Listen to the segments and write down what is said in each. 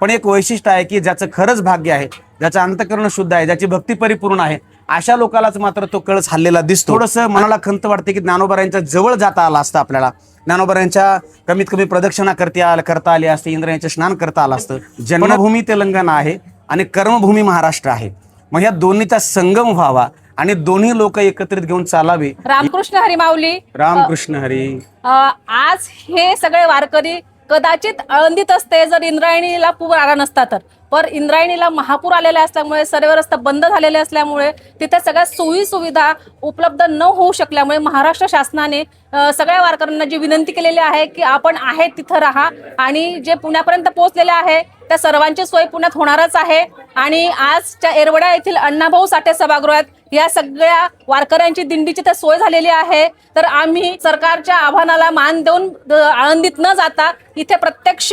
पण एक वैशिष्ट्य आहे की ज्याचं खरंच भाग्य आहे, ज्याचं अंतःकरण शुद्ध आहे, ज्याची भक्ती परिपूर्ण आहे, अशा लोकांनाच मात्र तो कळस हल्लेला दिसतो. थोडंसं मनाला खंत वाटते की ज्ञानोबारायांच्या जवळ जाता आला असतं आपल्याला, ज्ञानोबारायांच्या कमीत कमी प्रदक्षिणा करता आली असते, इंद्रायणीचे स्नान करता आलं असतं. जन्मभूमी तेलंगणा आहे आणि कर्मभूमी महाराष्ट्र आहे. मग या दोन्हीचा संगम व्हावा आणि दोन्ही लोक एकत्रित घेऊन चालावे. रामकृष्ण हरी माऊली. रामकृष्ण हरी. आज हे सगळे वारकरी कदाचित आळंदीत असते जर इंद्रायणीला पूर आला नसता तर, पण इंद्रायणीला महापूर आलेले असल्यामुळे सर्व रस्ते बंद झालेले असल्यामुळे तिथे सगळ्या सोयी सुविधा उपलब्ध न होऊ शकल्यामुळे महाराष्ट्र शासनाने सगळ्या वारकऱ्यांना जी विनंती केलेली आहे की आपण आहे तिथं राहा आणि जे पुण्यापर्यंत पोहोचलेले आहे त्या सर्वांची सोय पुण्यात होणारच आहे. आणि आजच्या येरवडा येथील अण्णाभाऊ साठे सभागृहात या सगळ्या वारकऱ्यांची दिंडीची तर सोय झालेली आहे. तर आम्ही सरकारच्या आव्हानाला मान देऊन आळंदीत न जाता इथे प्रत्यक्ष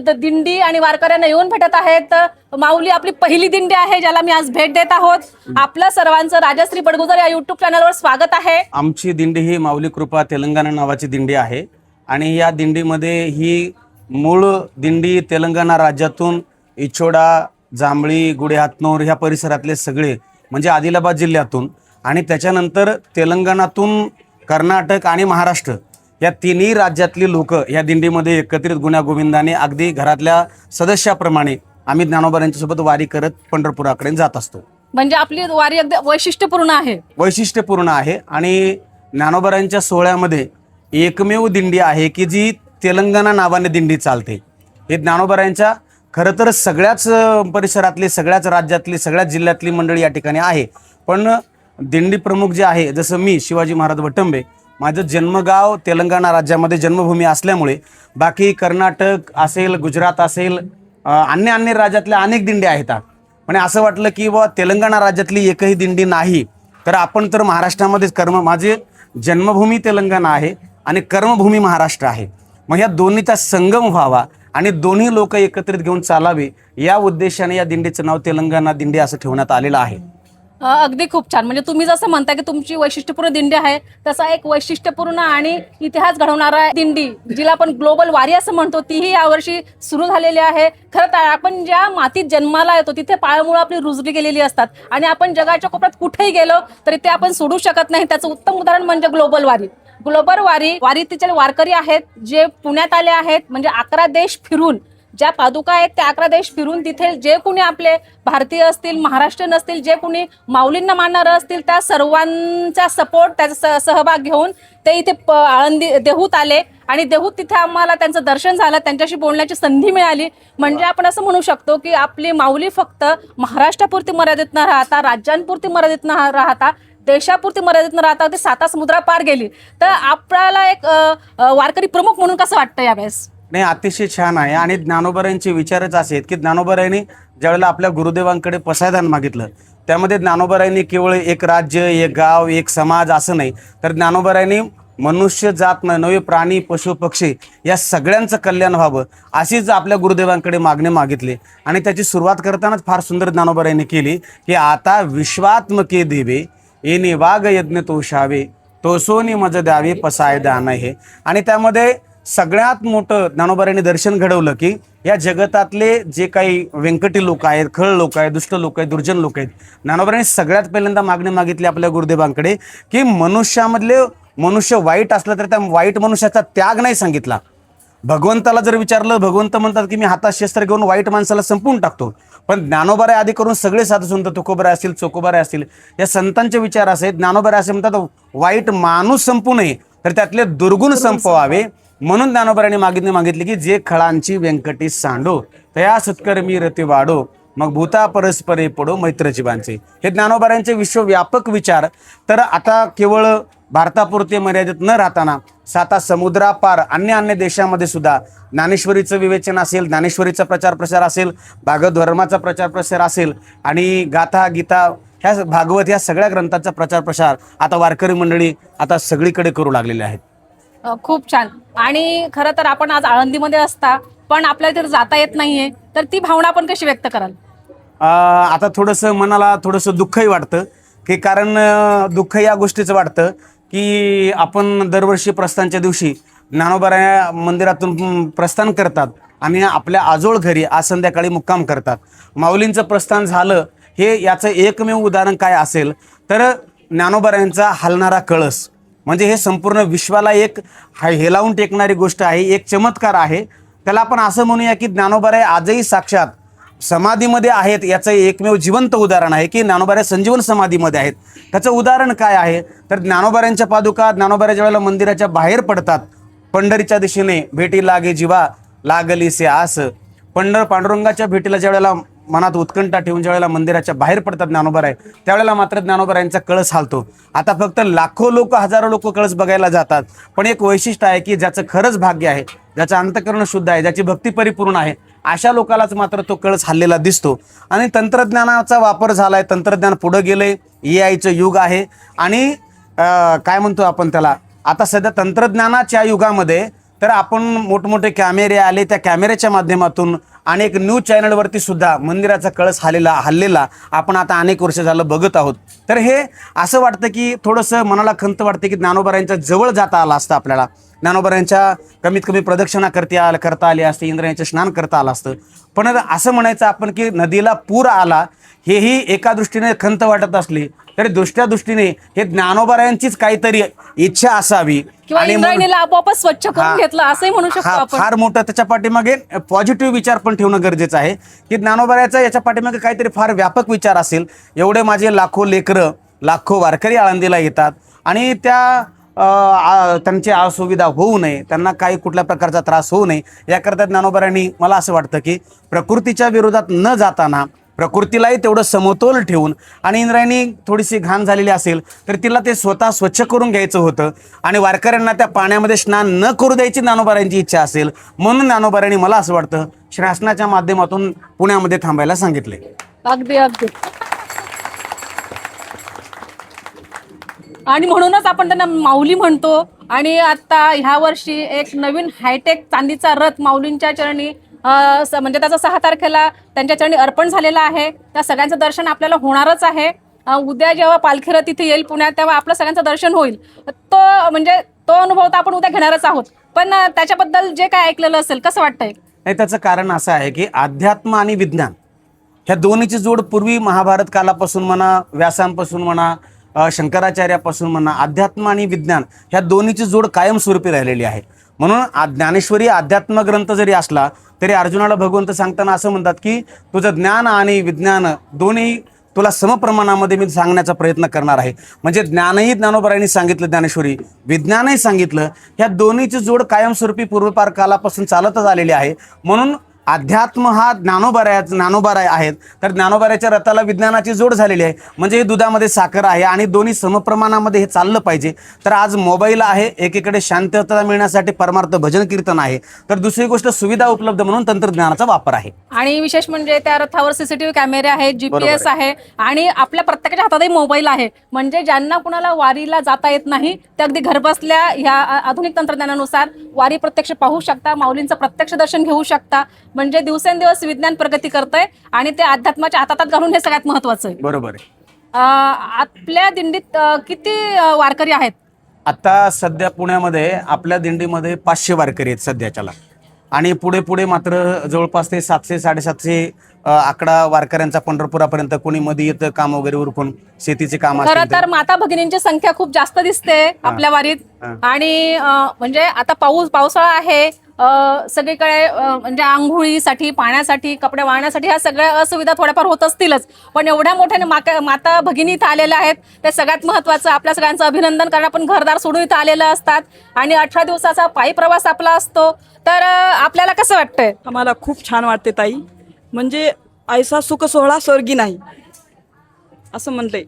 दिंडी आणि वारकऱ्यांना येऊन भेटत आहेत. माऊली आपली पहिली दिंडी आहे ज्याला मी आज भेट देत आहोत. आपलं सर्वांचं राजश्री बडगुजर या युट्यूब चॅनलवर स्वागत आहे. आमची दिंडी ही माऊली कृपा तेलंगणा नावाची दिंडी आहे आणि या दिंडीमध्ये ही मूळ दिंडी तेलंगणा राज्यातून इचोडा, जांभळी, गुडेहातनूर ह्या परिसरातले सगळे म्हणजे आदिलाबाद जिल्ह्यातून आणि त्याच्यानंतर तेलंगणातून कर्नाटक आणि महाराष्ट्र या तिन्ही राज्यातली लोक या दिंडीमध्ये एकत्रित गुण्यागोविंदाने अगदी घरातल्या सदस्याप्रमाणे आम्ही ज्ञानोबा यांच्यासोबत वारी करत पंढरपुराकडे जात असतो. म्हणजे आपली वारी अगदी वैशिष्ट्यपूर्ण आहे आणि ज्ञानोबा सोहळ्यामध्ये एकमेव दिंडी आहे की जी तेलंगणा नावाने दिंडी चालते. हे ज्ञानोबा खरं तर सगळ्याच परिसरातली, सगळ्याच राज्यातली, सगळ्याच जिल्ह्यातली मंडळी या ठिकाणी आहे. पण दिंडी प्रमुख जे आहे, जसं मी शिवाजी महाराज वटंबे, माझं जन्मगाव तेलंगणा राज्यामध्ये जन्मभूमी असल्यामुळे बाकी कर्नाटक असेल, गुजरात असेल, अन्य राज्यातल्या अनेक दिंड्या आहेत. पण असं वाटलं की तेलंगणा राज्यातली एकही दिंडी नाही तर आपण तर महाराष्ट्रामध्येच माझे जन्मभूमी तेलंगणा आहे आणि कर्मभूमी महाराष्ट्र आहे. मग या दोन्हीचा संगम व्हावा आणि दोन्ही लोक एकत्रित घेऊन चालावे या उद्देशाने या दिंडीचं नाव तेलंगणा दिंडी असं ठेवण्यात आलेलं आहे. अगदी खूप छान. म्हणजे तुम्ही जसं म्हणता की तुमची वैशिष्ट्यपूर्ण दिंडी आहे तसा एक वैशिष्ट्यपूर्ण आणि इतिहास घडवणारा दिंडी जिला आपण ग्लोबल वारी असं म्हणतो तीही यावर्षी सुरू झालेली आहे. खरं तर आपण ज्या मातीत जन्माला येतो तिथे पाळमुळं आपली रुजली गेलेली असतात आणि आपण जगाच्या कोपऱ्यात कुठेही गेलो तरी ते आपण सोडू शकत नाही. त्याचं उत्तम उदाहरण म्हणजे ग्लोबल वारी तिचे वारकरी आहेत जे पुण्यात आले आहेत. म्हणजे 11 देश फिरून ज्या पादुका आहेत त्या 11 देश फिरून तिथे जे कुणी आपले भारतीय असतील, महाराष्ट्रीयन असतील, जे कुणी माऊलींना मानणारं असतील त्या सर्वांचा सपोर्ट, त्याचा सहभाग घेऊन ते इथे आळंदी देहूत आले आणि देहूत तिथे आम्हाला त्यांचं दर्शन झालं, त्यांच्याशी बोलण्याची संधी मिळाली. म्हणजे आपण असं म्हणू शकतो की आपली माऊली फक्त महाराष्ट्रापुरती मर्यादित न राहता, राज्यांपुरती मर्यादित न राहता, देशापुरती मर्यादित न राहता ती 7 समुद्रा पार गेली. तर आपल्याला एक वारकरी प्रमुख म्हणून कसं वाटतं यावेळेस? नाही, अतिशय छान आहे. आणि ज्ञानोबारायांचे विचारच असे आहेत की ज्ञानोबारायांनी ज्यावेळेला आपल्या गुरुदेवांकडे पसायदान मागितलं त्यामध्ये ज्ञानोबारायांनी केवळ एक राज्य, एक गाव, एक समाज असं नाही तर ज्ञानोबारायांनी मनुष्य जात नव्हे, प्राणी, पशु, पक्षी या सगळ्यांचं कल्याण व्हावं अशीच आपल्या गुरुदेवांकडे मागणी मागितली. आणि त्याची सुरुवात करतानाच फार सुंदर ज्ञानोबारायांनी केली की आता विश्वात्मके देवे येणे वाघ यज्ञ तोषावे तोसोनी मज द्यावे पसायदान आहे. आणि त्यामध्ये सगळ्यात मोठं ज्ञानोबारायांनी दर्शन घडवलं की या जगतातले जे काही व्यंकटी लोक आहेत, खळ लोक आहेत, दुष्ट लोक आहेत, दुर्जन लोक आहेत, ज्ञानोबारायांनी सगळ्यात पहिल्यांदा मागणी मागितली आपल्या गुरुदेवांकडे की मनुष्य वाईट असलं तर त्या वाईट मनुष्याचा त्याग नाही सांगितला. भगवंताला जर विचारलं, भगवंत म्हणतात की मी हातात शस्त्र घेऊन वाईट माणसाला संपवून टाकतो. पण ज्ञानोबाराय आधी करून सगळे साधू संत, तुकोबाराय असतील, चोकोबाराय असतील, या संतांचे विचार असे ज्ञानोबाराय असे म्हणतात वाईट माणूस संपू नये तर त्यातले दुर्गुण संपवावे. म्हणून ज्ञानोबारायांनी मागितली की जे खळांची व्यंकटी सांडो तया सत्कर्मी रती वाढो मग भूता परस्परे पडो मैत्रची बांचे. हे ज्ञानोबारायांचे विश्वव्यापक विचार तर आता केवळ भारतापुरते मर्यादित न राहताना 7 समुद्रापार अन्य देशामध्ये सुद्धा ज्ञानेश्वरीचं विवेचन असेल, ज्ञानेश्वरीचा प्रचार प्रसार असेल, भागवत धर्माचा प्रचार प्रसार असेल आणि गाथा, गीता, ह्या भागवत ह्या सगळ्या ग्रंथाचा प्रचार प्रसार आता वारकरी मंडळी आता सगळीकडे करू लागलेले आहेत. खूप छान. आणि खरं तर आपण आज आळंदीमध्ये असता पण आपल्याला तिथे जाता येत नाहीये तर ती भावना आपण कशी व्यक्त कराल? आता थोडंसं मनाला थोडंसं दुःखही वाटतं की कारण दुःख या गोष्टीचं वाटतं की आपण दरवर्षी प्रस्थानच्या दिवशी ज्ञानोबा मंदिरातून प्रस्थान करतात आणि आपल्या आजोळ घरी आज संध्याकाळी मुक्काम करतात. माऊलींचं प्रस्थान झालं हे याचं एकमेव उदाहरण काय असेल तर ज्ञानोबारायांचा हलणारा कळस. म्हणजे हे संपूर्ण विश्वाला एक हेलावून टेकणारी गोष्ट आहे, एक चमत्कार आहे. त्याला आपण असं म्हणूया की ज्ञानोबाराय आजही साक्षात समाधीमध्ये आहेत याचं एकमेव जिवंत उदाहरण आहे की ज्ञानोबाराय संजीवन समाधीमध्ये आहेत. त्याचं उदाहरण काय आहे तर ज्ञानोबारायांच्या पादुका ज्ञानोबाराच्या वेळेला मंदिराच्या बाहेर पडतात. पंढरीच्या दिशेने भेटी लागे जीवा लागलीसे आस. पांडुरंगाच्या भेटीला ज्या वेळेला मनात उत्कंठा ठेवून ज्या वेळेला मंदिराच्या बाहेर पडतात ज्ञानोबाराय त्यावेळेला मात्र ज्ञानोबारायांचा कळस हालतो. आता फक्त लाखो लोक हजारो लोक कळस बघायला जातात, पण एक वैशिष्ट्य आहे की ज्याचं खरंच भाग्य आहे, ज्याचं अंतःकरण शुद्ध आहे, ज्याची भक्ती परिपूर्ण आहे, अशा लोकांनाच मात्र तो कळस हल्लेला दिसतो. आणि तंत्रज्ञानाचा वापर झालाय, तंत्रज्ञान पुढे गेलंय, AI युग आहे. आणि काय म्हणतो आपण त्याला, आता सध्या तंत्रज्ञानाच्या युगामध्ये तर आपण मोठमोठे कॅमेरे आले, त्या कॅमेऱ्याच्या माध्यमातून अनेक न्यूज चॅनलवरती सुद्धा मंदिराचा कळस हल्लेला आपण आता अनेक वर्ष झालं बघत आहोत. तर हे असं वाटतं की थोडंसं मनाला खंत वाटते की ज्ञानोबारायांच्या जवळ जाता आलं असतं आपल्याला, ज्ञानोबारायांच्या कमीत कमी प्रदक्षिणा करता आली असते, इंद्रायणीचं स्नान करता आलं असतं. पण असं म्हणायचं आपण की नदीला पूर आला हेही एका दृष्टीने खंत वाटत असली तरी दुसऱ्या दृष्टीने हे ज्ञानोबारायांचीच काहीतरी इच्छा असावी आणि इंद्रायणीला आपोआपच स्वच्छ करून घेतलं असंही म्हणू शकतो आपण. फार मोठं त्याच्या पाठीमागे पॉझिटिव्ह विचार पण ठेवणं गरजेचं आहे की ज्ञानोबारायाचा याच्या पाठीमागे काहीतरी फार व्यापक विचार असेल. एवढे माझे लाखो लेकरं, लाखो वारकरी आळंदीला येतात आणि त्यांची असुविधा होऊ नये, त्यांना काही कुठल्या प्रकारचा त्रास होऊ नये याकरता ज्ञानोबारायांनी मला असं वाटतं की प्रकृतीच्या विरोधात न जाताना प्रकृतीलाही तेवढं समतोल ठेवून, आणि इंद्रायणी थोडीशी घाण झालेली असेल तर तिला ते स्वतः स्वच्छ करून घ्यायचं होतं आणि वारकऱ्यांना त्या पाण्यामध्ये स्नान न करू द्यायची ज्ञानोबारायांची इच्छा असेल म्हणून ज्ञानोबारायांनी मला असं वाटतं शासनाच्या माध्यमातून पुण्यामध्ये थांबायला सांगितले. अगदी अगदी. आणि म्हणूनच आपण त्यांना माऊली म्हणतो. आणि आता ह्या वर्षी एक नवीन हायटेक चांदीचा रथ माऊलींच्या चरणी म्हणजे त्याचा 6 तारखेला त्यांच्या चरणी अर्पण झालेला आहे. त्या सगळ्यांचं दर्शन आपल्याला होणारच आहे. उद्या जेव्हा पालखी रथ इथे येईल पुण्यात तेव्हा आपलं सगळ्यांचं दर्शन होईल. तो अनुभव तर आपण उद्या घेणारच आहोत. पण त्याच्याबद्दल जे काय ऐकलेलं असेल कसं वाटतंय? नाही, त्याचं कारण असं आहे की अध्यात्म आणि विज्ञान ह्या दोन्हीची जोड पूर्वी महाभारत कालापासून म्हणा, व्यासांपासून म्हणा, शंकराचार्यापासून म्हणा, अध्यात्म आणि विज्ञान ह्या दोन्हीची जोड कायमस्वरूपी राहिलेली आहे. म्हणून ज्ञानेश्वरी अध्यात्म ग्रंथ जरी असला तरी अर्जुनाला भगवंत सांगताना असं म्हणतात की तुझं ज्ञान आणि विज्ञान दोन्ही तुला समप्रमाणामध्ये मी सांगण्याचा प्रयत्न करणार आहे. म्हणजे ज्ञानही ज्ञानोबारायांनी सांगितलं, ज्ञानेश्वरी विज्ञानही सांगितलं, ह्या दोन्हीची जोड कायमस्वरूपी पूर्वपार कालापासून चालतच आलेली आहे. म्हणून अध्यात्म हा ज्ञानोबाराय आहेत तर ज्ञानोबाराच्या रथाला विज्ञानाची जोड झालेली आहे. म्हणजे हे दुधामध्ये साखर आहे आणि दोन्ही समप्रमाणामध्ये हे चाललं पाहिजे. तर आज मोबाईल आहे, एकीकडे शांतता मिळण्यासाठी परमार्थ भजन कीर्तन आहे, तर दुसरी गोष्ट सुविधा उपलब्ध म्हणून तंत्रज्ञानाचा वापर आहे. आणि विशेष म्हणजे त्या रथावर CCTV कॅमेरे आहेत, GPS आहे आणि आपल्या प्रत्येकाच्या हातातही मोबाईल आहे. म्हणजे ज्यांना कुणाला वारीला जाता येत नाही ते अगदी घरबसल्या ह्या आधुनिक तंत्रज्ञानानुसार वारी प्रत्यक्ष पाहू शकता, माऊलींचं प्रत्यक्ष दर्शन घेऊ शकता. म्हणजे दिवसेंदिवस विज्ञान प्रगती करतंय आणि ते अध्यात्माच्या हातात घालून हे सगळ्यात महत्वाचं आहे. बरोबर आहे. आपल्या दिंडीत किती वारकरी आहेत? आता सध्या पुण्यामध्ये आपल्या दिंडीमध्ये 500 वारकरी आहेत सध्याच्याला, आणि पुढे पुढे मात्र जवळपास ते 700-750 आकडा वारकऱ्यांचा पंढरपुरापर्यंत. कोणी मध्ये येतं काम वगैरे उरकून, शेतीचे काम. खरं तर माता भगिनींची संख्या खूप जास्त दिसते आपल्या वारीत. आणि म्हणजे आता पावसाळा आहे, सगळीकडे म्हणजे आंघोळीसाठी, पाण्यासाठी, कपडे वाळण्यासाठी ह्या सगळ्या असुविधा थोड्याफार होत असतीलच. पण एवढ्या मोठ्याने माता भगिनी इथं आलेल्या आहेत, ते सगळ्यात महत्वाचं. आपल्या सगळ्यांचं अभिनंदन करणं. पण घरदार सोडून इथं आलेलं असतात आणि 18 दिवसाचा पायी प्रवास आपला असतो. तर आपल्याला कसं वाटतंय? आम्हाला खूप छान वाटते ताई. म्हणजे ऐसा सुख सोहळा स्वर्गी नाही असं म्हणलंय,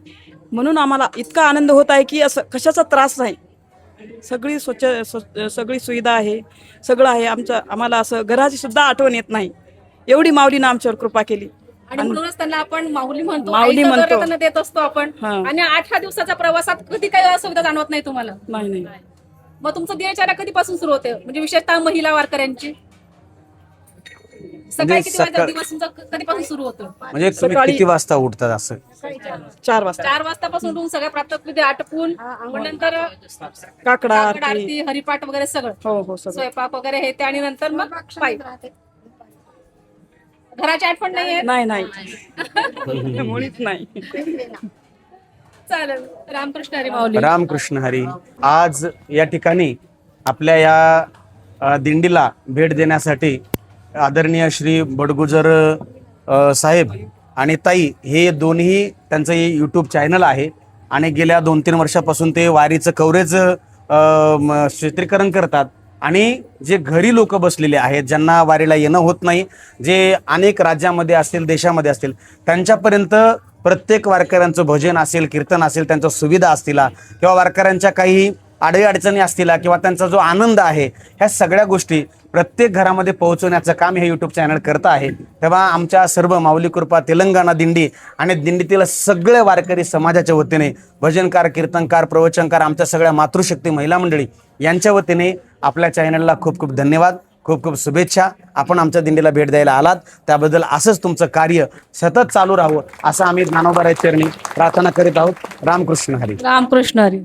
म्हणून आम्हाला इतका आनंद होत आहे की असं कशाचा त्रास नाही. सगळी सगळी सुविधा आहे, सगळं आहे. आम्हाला असं घराची सुद्धा आठवण येत नाही, एवढी माऊलीनं आमच्यावर कृपा केली. आणि म्हणूनच त्यांना आपण माऊली म्हणतो, माऊली म्हणतो. त्यांना देत असतो आपण. आणि 18 दिवसाच्या प्रवासात कधी काही असुविधा जाणवत नाही तुम्हाला? नाही. मग तुमचं दिनचर्या कधीपासून सुरू होते, म्हणजे विशेषतः महिला वारकऱ्यांची? सकाळी किती वाजता दिवस तुमचा कधीपासून सुरू होतो? म्हणजे तुम्ही किती वाजता उठतात? असं 4 वाजता. 4 वाजतापासून उठून सगळ्या प्रातःविधी आटपून नंतर काकडा आरती, हरिपाठ वगैरे सगळं, हो सगळं स्वयंपाक वगैरे हे ते, आणि नंतर मग पायी. घराची आठवण नाही येत? नाही नाही मुळीच नाही. चालेल. रामकृष्ण हरी माऊली. रामकृष्ण हरी. आज या ठिकाणी आपल्या या दिंडीला भेट देण्यासाठी आदरणीय श्री बडगुजर साहेब आणि ताई हे दोन्ही त्यांचं यूट्यूब चॅनल आहे आणि गेल्या 2-3 वर्षापासून ते वारीचं कव्हरेज चित्रीकरण करतात. आणि जे घरी लोक बसलेले आहेत, ज्यांना वारीला येणं होत नाही, जे अनेक राज्यामध्ये असतील, देशामध्ये असतील, त्यांच्यापर्यंत प्रत्येक वारकऱ्यांचं भजन असेल, कीर्तन असेल, त्यांच्या सुविधा असतील किंवा वारकऱ्यांच्या काही अडीअडचणी असतील किंवा त्यांचा जो आनंद आहे, ह्या सगळ्या गोष्टी प्रत्येक घरामध्ये पोहोचवण्याचं काम हे यूट्यूब चॅनल करत आहे. तेव्हा आमच्या सर्व माऊली कृपा तेलंगणा दिंडी आणि दिंडीतील सगळे वारकरी समाजाच्या वतीने भजनकार, कीर्तनकार, प्रवचनकार, आमच्या सगळ्या मातृशक्ती महिला मंडळी यांच्या वतीने आपल्या चॅनलला खूप खूप धन्यवाद, खूप खूप शुभेच्छा. आपण आमच्या दिंडीला भेट द्यायला आलात त्याबद्दल असंच तुमचं कार्य सतत चालू राहावं असं आम्ही ज्ञानोबा चरणी प्रार्थना करीत आहोत. रामकृष्ण हरी. रामकृष्ण हरी.